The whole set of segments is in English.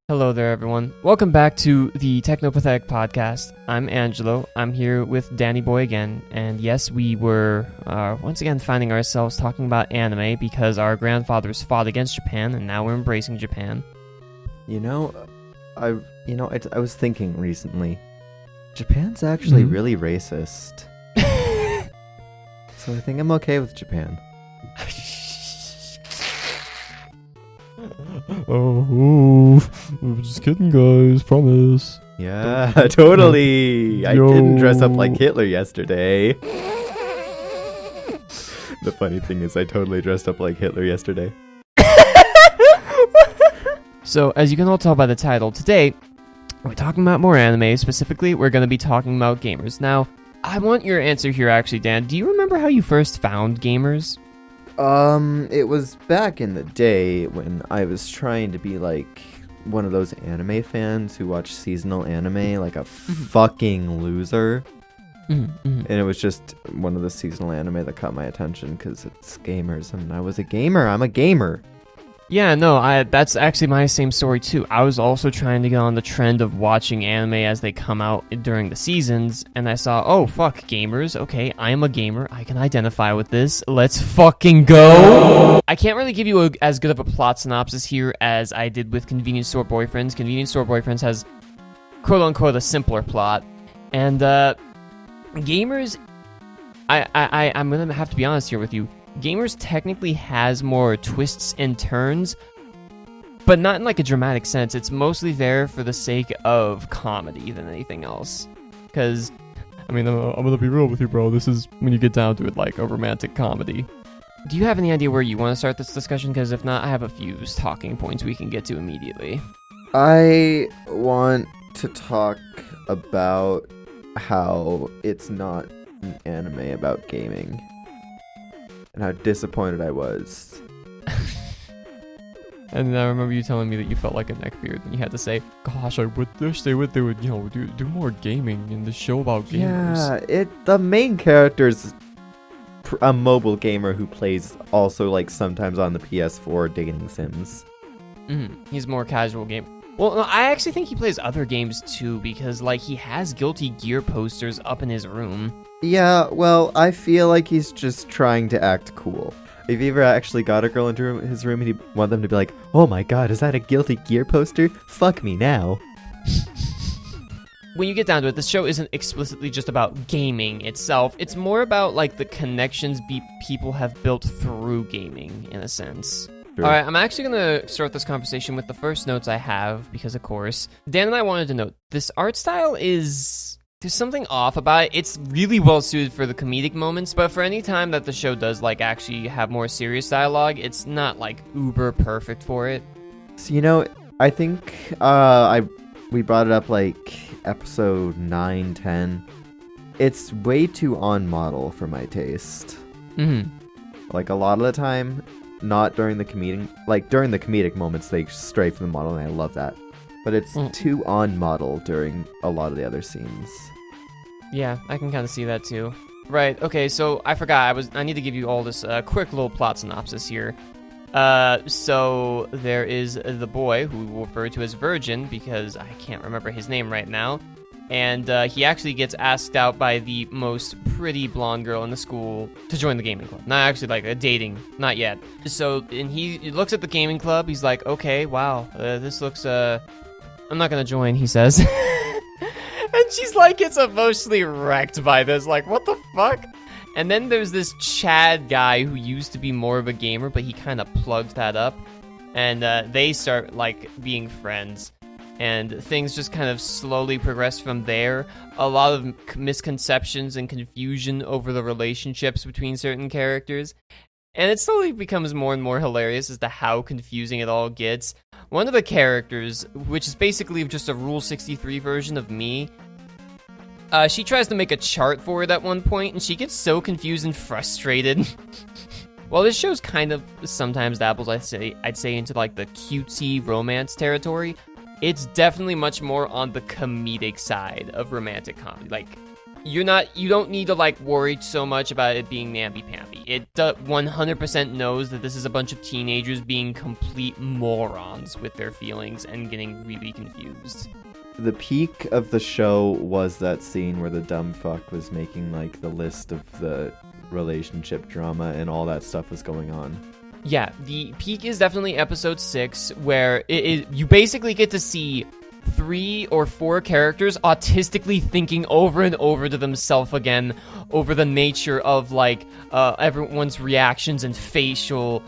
Hello there, everyone. Welcome back to the Technopathetic Podcast. I'm Angelo. I'm here with Danny Boy again. And yes, we were once again finding ourselves talking about anime because our grandfathers fought against Japan and now we're embracing Japan. I was thinking recently, Japan's actually really racist. So I think I'm okay with Japan. Oh, I'm just kidding, guys. Promise. Yeah, totally. I didn't dress up like Hitler yesterday. The funny thing is, I totally dressed up like Hitler yesterday. So, as you can all tell by the title, today we're talking about more anime. Specifically, we're going to be talking about gamers. Now, I want your answer here, actually, Dan. Do you remember how you first found gamers? It was back in the day when I was trying to be like one of those anime fans who watch seasonal anime like a fucking loser. And it was just one of the seasonal anime that caught my attention because it's gamers, and I was a gamer. I'm a gamer. Yeah, no, that's actually my same story too. I was also trying to get on the trend of watching anime as they come out during the seasons, and I saw, oh, fuck, gamers. Okay, I am a gamer. I can identify with this. Let's fucking go! I can't really give you as good of a plot synopsis here as I did with Convenience Store Boyfriends. Convenience Store Boyfriends has, quote-unquote, a simpler plot, and, gamers, I'm gonna have to be honest here with you. Gamers technically has more twists and turns, but not in like a dramatic sense. It's mostly there for the sake of comedy than anything else. Because, I mean, I'm gonna be real with you, bro. This is, when you get down to it, like a romantic comedy. do you have any idea where you want to start this discussion? Because if not, I have a few talking points we can get to immediately. I want to talk about how it's not an anime about gaming. And how disappointed I was. And I remember you telling me that you felt like a neckbeard when you had to say, Gosh, I wish they would, do more gaming in the show about gamers. Yeah, the main character's a mobile gamer who plays also like sometimes on the PS4 dating sims. He's more casual game. Well, no, I actually think he plays other games too, because like he has Guilty Gear posters up in his room. Yeah, well, I feel like he's just trying to act cool. If he ever actually got a girl into his room and he'd want them to be like, oh my god, is that a Guilty Gear poster? Fuck me now. When you get down to it, this show isn't explicitly just about gaming itself. It's more about like the connections people have built through gaming, in a sense. Sure. Alright, I'm actually going to start this conversation with the first notes I have, because of course, Dan and I wanted to note, this art style is... there's something off about it. It's really well suited for the comedic moments, but for any time that the show does like actually have more serious dialogue, it's not like uber perfect for it. So, I think we brought it up like episode 9, 10. It's way too on model for my taste. Like a lot of the time, not during the comedic, like during the comedic moments, they stray from the model, and I love that. But it's too on model during a lot of the other scenes. Yeah, I can kind of see that too. Right, okay, so I forgot, I need to give you all this quick little plot synopsis here. So there is the boy who we'll refer to as Virgin, because I can't remember his name right now. And he actually gets asked out by the most pretty blonde girl in the school to join the gaming club. Not actually like a dating, not yet. So, and he looks at the gaming club, he's like, okay, wow, this looks, I'm not gonna join, he says. And she's like, it's emotionally wrecked by this, like, what the fuck? And then there's this Chad guy who used to be more of a gamer, but he kind of plugged that up. And they start, like, being friends. And things just kind of slowly progress from there. A lot of misconceptions and confusion over the relationships between certain characters. And it slowly becomes more and more hilarious as to how confusing it all gets. One of the characters, which is basically just a Rule 63 version of me, she tries to make a chart for it at one point, and she gets so confused and frustrated. While this show's kind of sometimes dabbles, I'd say into like the cutesy romance territory, it's definitely much more on the comedic side of romantic comedy. Like, you don't need to like worry so much about it being namby-pamby. It 100% knows that this is a bunch of teenagers being complete morons with their feelings and getting really confused. The peak of the show was that scene where the dumb fuck was making like the list of the relationship drama and all that stuff was going on. Yeah, the peak is definitely episode 6, where you basically get to see 3 or 4 characters autistically thinking over and over to themselves again over the nature of like everyone's reactions and facial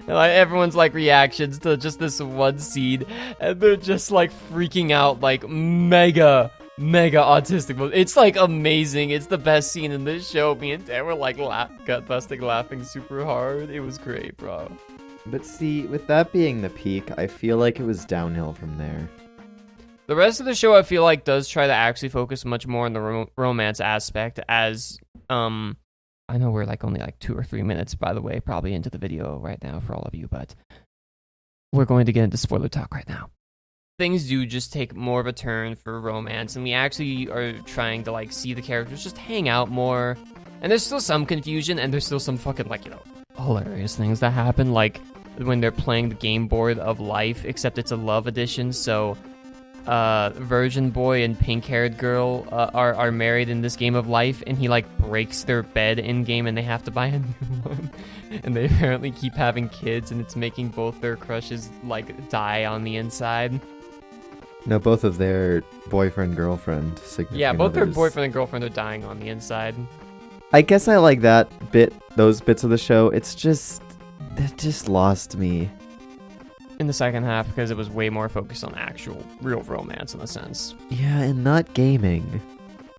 everyone's like reactions to just this one scene, and they're just like freaking out like mega autistic. It's like amazing. It's the best scene in this show. Me and Dan were like gut busting laughing super hard. It was great, bro. But see, with that being the peak, I feel like it was downhill from there. The rest of the show, I feel like, does try to actually focus much more on the romance aspect, as I know we're like only like 2 or 3 minutes, by the way, probably into the video right now for all of you, but we're going to get into spoiler talk right now. Things do just take more of a turn for romance, and we actually are trying to like see the characters just hang out more. And there's still some confusion, and there's still some fucking like, hilarious things that happen, like when they're playing the game board of life, except it's a love edition, so virgin boy and pink-haired girl are married in this game of life, and he like breaks their bed in game and they have to buy a new one. And they apparently keep having kids, and it's making both their crushes like die on the inside. No, both of their boyfriend-girlfriend significant Yeah, both their others. boyfriend and girlfriend are dying on the inside. I guess I like those bits of the show. It just lost me. In the second half, because it was way more focused on actual real romance in a sense. Yeah, and not gaming.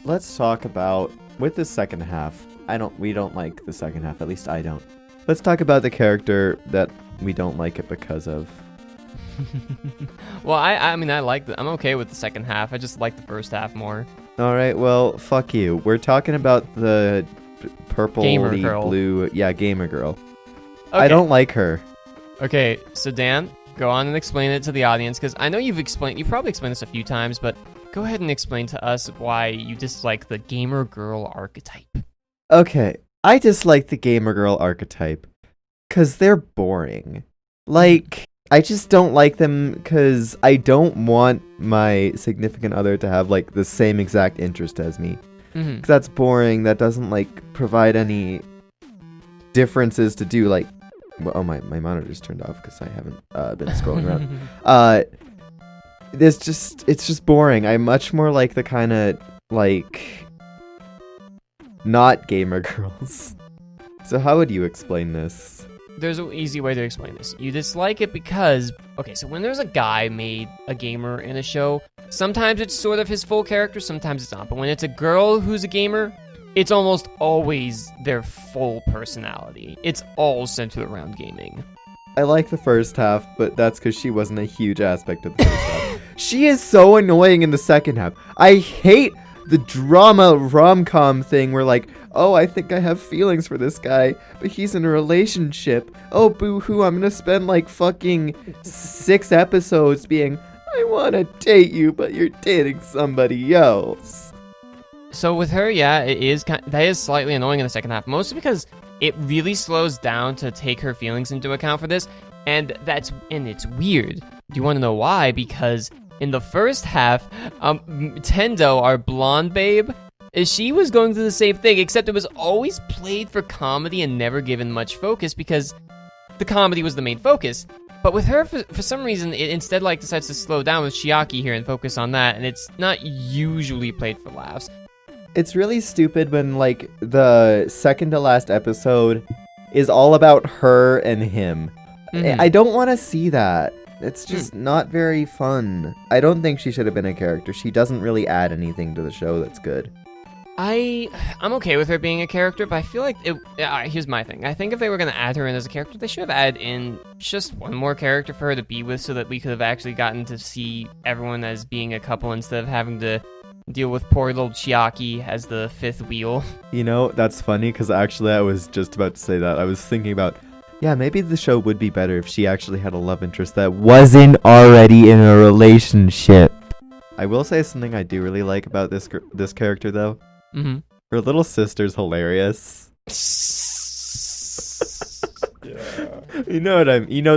Let's talk about, with the second half, we don't like the second half, at least I don't. Let's talk about the character that we don't like it because of. Well, I mean, I'm okay with the second half. I just like the first half more. Alright, well, fuck you. We're talking about the purple blue, gamer girl. Okay. I don't like her. Okay, so Dan, go on and explain it to the audience, because I know you've probably explained this a few times, but go ahead and explain to us why you dislike the gamer girl archetype. Okay, I dislike the gamer girl archetype because they're boring. Like, I just don't like them because I don't want my significant other to have like the same exact interest as me. Because that's boring. That doesn't like provide any differences to do. Like, well, my monitor's turned off because I haven't been scrolling around. It's just boring. I'm much more like the kind of like not gamer girls. So how would you explain this? There's an easy way to explain this. You dislike it because, okay, so when there's a guy made a gamer in a show, sometimes it's sort of his full character, sometimes it's not. But when it's a girl who's a gamer, it's almost always their full personality. It's all centered around gaming. I like the first half, but that's because she wasn't a huge aspect of the first half. She is so annoying in the second half. I hate the drama rom-com thing where like, oh, I think I have feelings for this guy, but he's in a relationship. Oh, boo-hoo, I'm gonna spend like fucking 6 episodes being, I wanna date you, but you're dating somebody else. So with her, yeah, that is slightly annoying in the second half, mostly because it really slows down to take her feelings into account for this, and it's weird. Do you want to know why? Because in the first half, Tendo, our blonde babe, she was going through the same thing, except it was always played for comedy and never given much focus because the comedy was the main focus. But with her, for some reason, it instead like decides to slow down with Chiaki here and focus on that, and it's not usually played for laughs. It's really stupid when like the second to last episode is all about her and him. I don't want to see that. It's just not very fun. I don't think she should have been a character. She doesn't really add anything to the show that's good. I'm okay with her being a character, but I feel like here's my thing. I think if they were going to add her in as a character, they should have added in just one more character for her to be with so that we could have actually gotten to see everyone as being a couple instead of having to deal with poor little Chiaki as the fifth wheel. You know, that's funny because actually I was just about to say that. I was thinking about, yeah, maybe the show would be better if she actually had a love interest that wasn't already in a relationship. I will say something I do really like about this character though. Mm-hmm. Her little sister's hilarious. Yeah. You know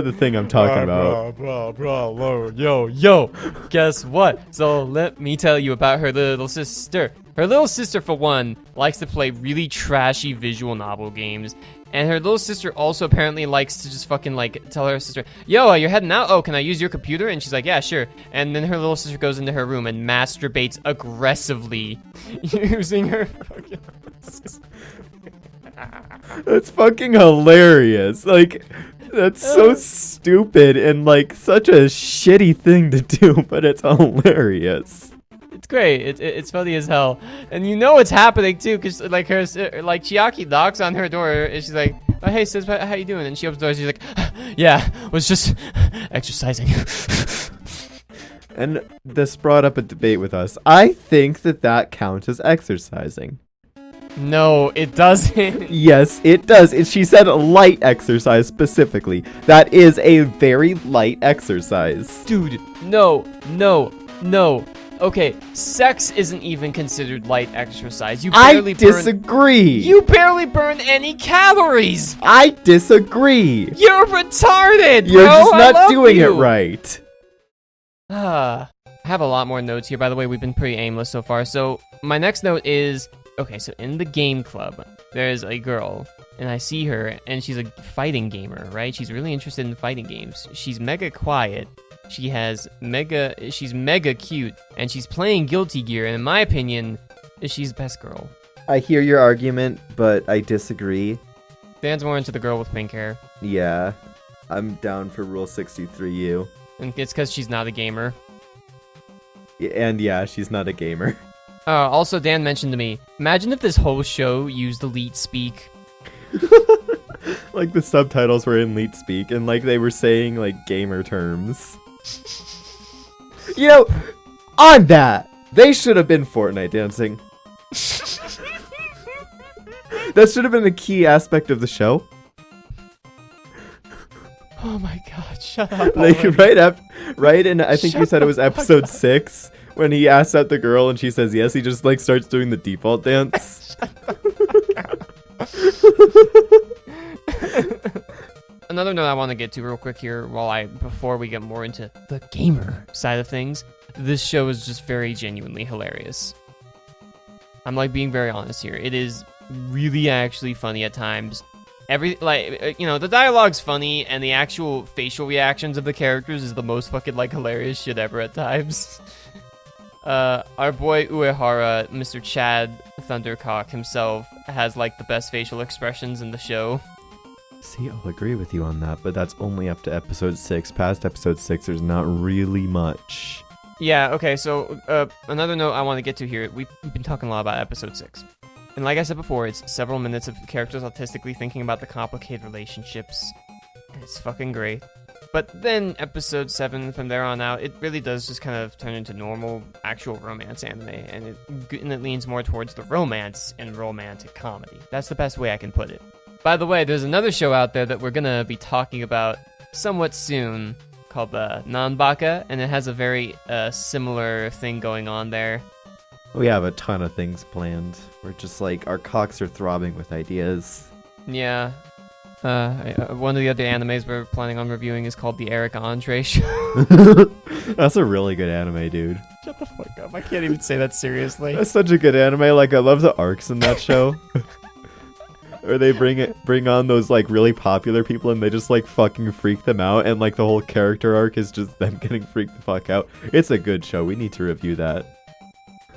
the thing I'm talking about. Bro, yo. Guess what? So let me tell you about her little sister. Her little sister, for one, likes to play really trashy visual novel games. And her little sister also apparently likes to just fucking, like, tell her sister, yo, you're heading out? Oh, can I use your computer? And she's like, yeah, sure. And then her little sister goes into her room and masturbates aggressively using her fucking... That's fucking hilarious. Like, that's so stupid and, like, such a shitty thing to do, but it's hilarious. It's great. It's funny as hell, and you know it's happening too, cause like Chiaki knocks on her door, and she's like, "Oh, hey sis, how you doing?" And she opens the door, and she's like, "Yeah, was just exercising." And this brought up a debate with us. I think that counts as exercising. No, it doesn't. Yes, it does. She said light exercise specifically. That is a very light exercise. Dude, no. Okay, sex isn't even considered light exercise. I disagree. You barely burn any calories. I disagree. You're retarded, You're bro. just I not love doing you. it right. I have a lot more notes here. By the way, we've been pretty aimless so far. So my next note is, okay, so in the game club, there's a girl, and I see her, and she's a fighting gamer, right? She's really interested in fighting games. She's mega quiet. She's mega cute, and she's playing Guilty Gear, and in my opinion, she's best girl. I hear your argument, but I disagree. Dan's more into the girl with pink hair. Yeah, I'm down for Rule 63U. And it's because she's not a gamer. And yeah, she's not a gamer. Also, Dan mentioned to me, imagine if this whole show used elite speak. Like the subtitles were in Leet Speak, and like they were saying like gamer terms. You know, on that, they should have been Fortnite dancing. That should have been a key aspect of the show. Oh my god, shut up. Like right in I think you said it was episode 6 when he asks out the girl and she says yes, he just like starts doing the default dance. Another note I want to get to real quick here before we get more into the gamer side of things. This show is just very genuinely hilarious. I'm like being very honest here. It is really actually funny at times. The dialogue's funny, and the actual facial reactions of the characters is the most fucking like hilarious shit ever at times. Our boy Uehara, Mr. Chad Thundercock himself, has like the best facial expressions in the show. See, I'll agree with you on that, but that's only up to episode 6. Past episode 6, there's not really much. Yeah, okay, so another note I want to get to here. We've been talking a lot about episode 6. And like I said before, it's several minutes of characters autistically thinking about the complicated relationships. It's fucking great. But then episode 7, from there on out, it really does just kind of turn into normal, actual romance anime. And it leans more towards the romance and romantic comedy. That's the best way I can put it. By the way, there's another show out there that we're going to be talking about somewhat soon called Nanbaka, and it has a very similar thing going on there. We have a ton of things planned. We're just like, our cocks are throbbing with ideas. Yeah. One of the other animes we're planning on reviewing is called The Eric Andre Show. That's a really good anime, dude. Shut the fuck up. I can't even say that seriously. That's such a good anime. Like, I love the arcs in that show. Or they bring on those like really popular people and they just like fucking freak them out, and like the whole character arc is just them getting freaked the fuck out. It's a good show. We need to review that.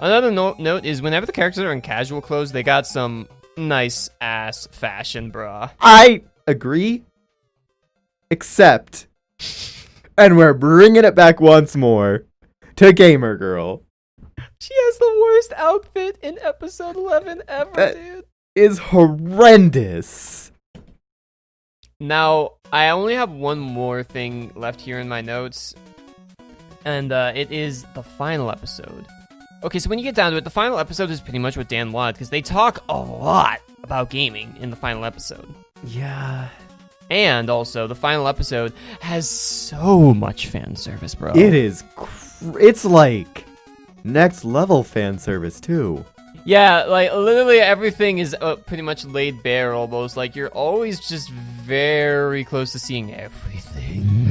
Another note is whenever the characters are in casual clothes, they got some nice ass fashion, brah. I agree. Except, and we're bringing it back once more to Gamer Girl. She has the worst outfit in episode 11 ever, dude. Is horrendous. Now, I only have one more thing left here in my notes, and it is the final episode. Okay, so when you get down to it, the final episode is pretty much what Dan wanted, because they talk a lot about gaming in the final episode. Yeah. And also, the final episode has so much fan service, bro. It is. It's like next level fan service too. Yeah, like literally everything is pretty much laid bare almost. Like you're always just very close to seeing everything.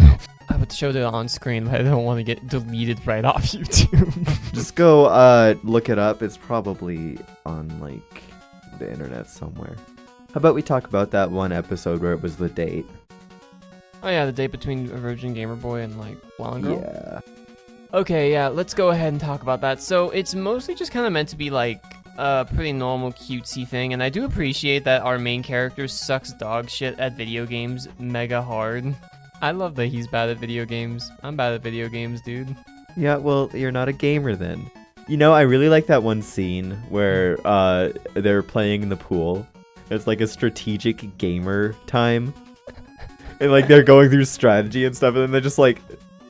I would show that on screen, but I don't want to get deleted right off YouTube. Just go look it up. It's probably on like the internet somewhere. How about we talk about that one episode where it was the date? Oh yeah, the date between a virgin gamer boy and like blonde girl. Yeah. Okay, yeah, let's go ahead and talk about that. So it's mostly just kind of meant to be like a pretty normal cutesy thing, and I do appreciate that our main character sucks dog shit at video games mega hard. I love that he's bad at video games. I'm bad at video games, dude. Yeah, well, you're not a gamer then. You know, I really like that one scene where they're playing in the pool. It's like a strategic gamer time. And like they're going through strategy and stuff, and then they just like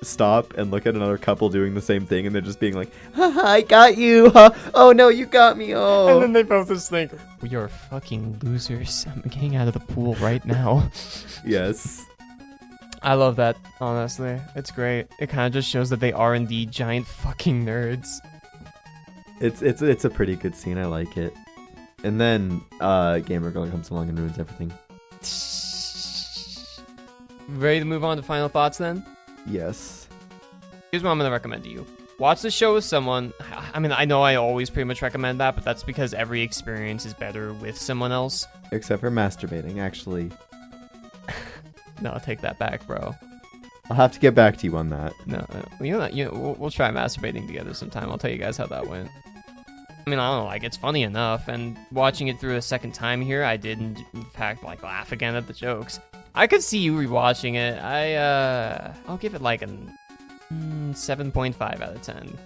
stop and look at another couple doing the same thing, and they're just being like, haha, I got you, huh? Oh no, you got me, oh. And then they both just think, we are fucking losers. I'm getting out of the pool right now. Yes. I love that, honestly. It's great. It kind of just shows that they are indeed giant fucking nerds. It's a pretty good scene, I like it. And then Gamer Girl comes along and ruins everything. Ready to move on to final thoughts then? Yes. Here's what I'm going to recommend to you. Watch the show with someone. I mean, I know I always pretty much recommend that, but that's because every experience is better with someone else. Except for masturbating, actually. No, take that back, bro. I'll have to get back to you on that. No, we'll try masturbating together sometime. I'll tell you guys how that went. I mean, I don't know, like, it's funny enough, and watching it through a second time here, I did, in fact, like, laugh again at the jokes. I could see you rewatching it. I'll give it, like, a 7.5 out of 10.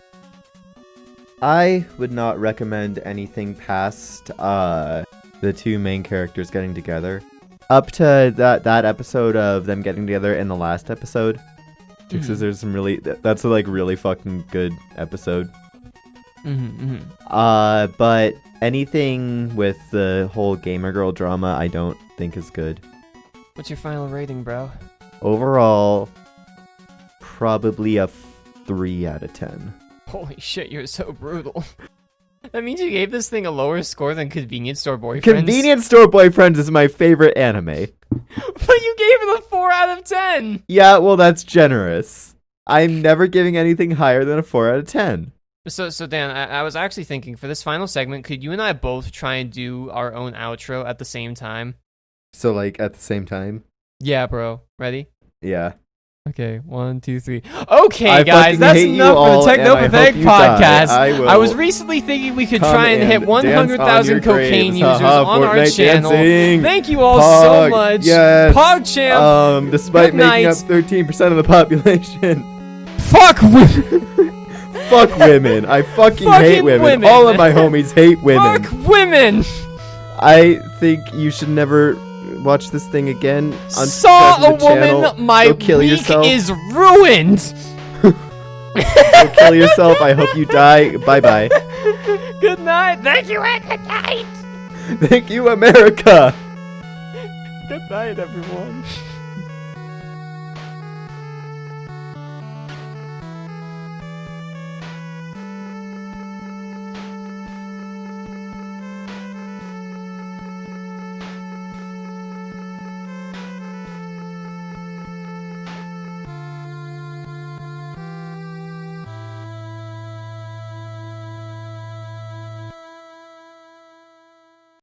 I would not recommend anything past the two main characters getting together. Up to that episode of them getting together in the last episode. Because there's some really... That's a, like, really fucking good episode. But anything with the whole gamer girl drama, I don't think is good. What's your final rating, bro? Overall, probably a 3 out of 10. Holy shit, you're so brutal. That means you gave this thing a lower score than Convenience Store Boyfriends. Convenience Store Boyfriends is my favorite anime. But you gave it a 4 out of 10! Yeah, well, that's generous. I'm never giving anything higher than a 4 out of 10. So Dan, I was actually thinking, for this final segment, could you and I both try and do our own outro at the same time? So, like, at the same time? Yeah, bro. Ready? Yeah. Okay, 1, 2, 3. Okay, I guys, fucking that's hate you enough for all, the and I hope Technopathetic you die. podcast. I was recently thinking we could come try and hit and 100,000 dance on your cocaine graves. users Haha, on our Fortnite channel. dancing. Thank you all so Pog, much. yes. PogChamp. Despite Good making night. up 13% of the population. Fuck women. Fuck women. I fucking hate women. All of my homies hate women. Fuck women. I think you should never watch this thing again. Saw a Unsubscribe to the channel. woman. My Go kill week yourself. is ruined. Go kill yourself. I hope you die. Bye-bye. Good night. Thank you and good night. Thank you, America. Good night, everyone.